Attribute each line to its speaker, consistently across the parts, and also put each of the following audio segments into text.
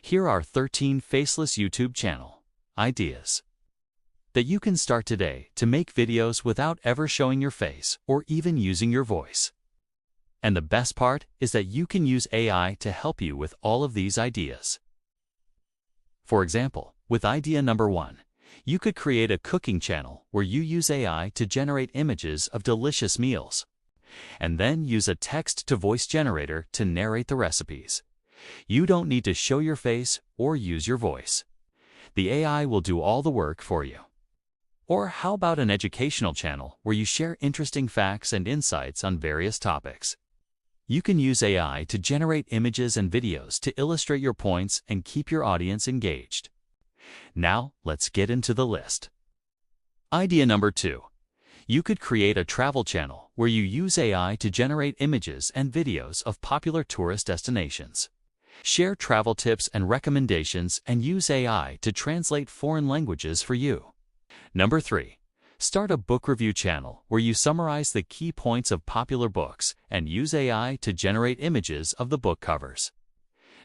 Speaker 1: Here are 13 faceless YouTube channel ideas that you can start today to make videos without ever showing your face or even using your voice. And the best part is that you can use AI to help you with all of these ideas. For example, with idea number 1, you could create a cooking channel where you use AI to generate images of delicious meals, and then use a text-to-voice generator to narrate the recipes. You don't need to show your face or use your voice. The AI will do all the work for you. Or how about an educational channel where you share interesting facts and insights on various topics? You can use AI to generate images and videos to illustrate your points and keep your audience engaged. Now, let's get into the list. Idea number 2. You could create a travel channel where you use AI to generate images and videos of popular tourist destinations. Share travel tips and recommendations and use AI to translate foreign languages for you. Number 3. Start a book review channel where you summarize the key points of popular books and use AI to generate images of the book covers.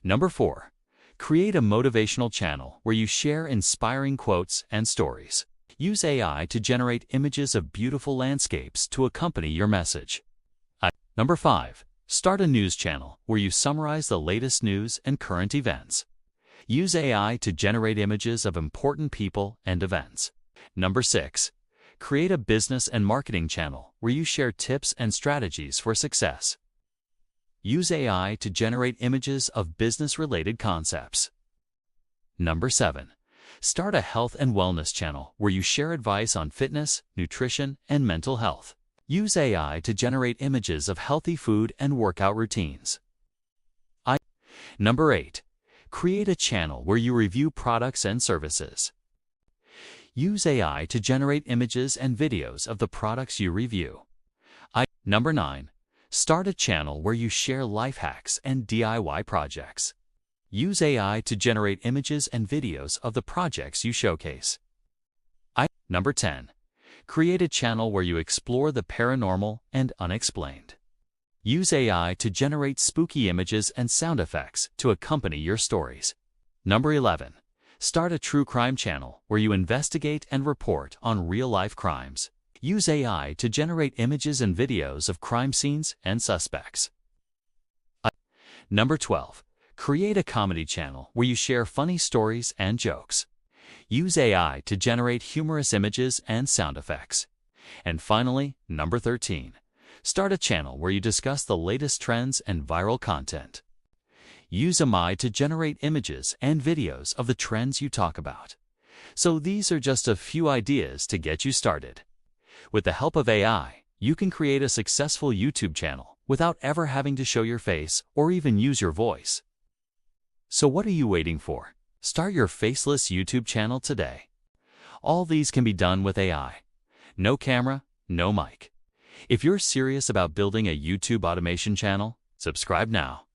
Speaker 1: Number 4. Create a motivational channel where you share inspiring quotes and stories. Use AI to generate images of beautiful landscapes to accompany your message. Number 5. Start a news channel where you summarize the latest news and current events. Use AI to generate images of important people and events. Number 6. Create a business and marketing channel where you share tips and strategies for success. Use AI to generate images of business-related concepts. Number 7. Start a health and wellness channel where you share advice on fitness, nutrition, and mental health. Use AI to generate images of healthy food and workout routines. Number 8. Create a channel where you review products and services. Use AI to generate images and videos of the products you review. Number 9. Start a channel where you share life hacks and DIY projects. Use AI to generate images and videos of the projects you showcase. Number 10. Create a channel where you explore the paranormal and unexplained. Use AI to generate spooky images and sound effects to accompany your stories. Number 11. Start a true crime channel where you investigate and report on real-life crimes. Use AI to generate images and videos of crime scenes and suspects. Number 12. Create a comedy channel where you share funny stories and jokes. Use AI to generate humorous images and sound effects. And finally, number 13. Start a channel where you discuss the latest trends and viral content. Use AI to generate images and videos of the trends you talk about. So these are just a few ideas to get you started. With the help of AI, you can create a successful YouTube channel without ever having to show your face or even use your voice. So what are you waiting for? Start your faceless YouTube channel today. All these can be done with AI. No camera, no mic. If you're serious about building a YouTube automation channel, subscribe now.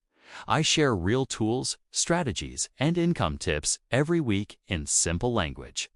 Speaker 1: I share real tools, strategies, and income tips every week in simple language.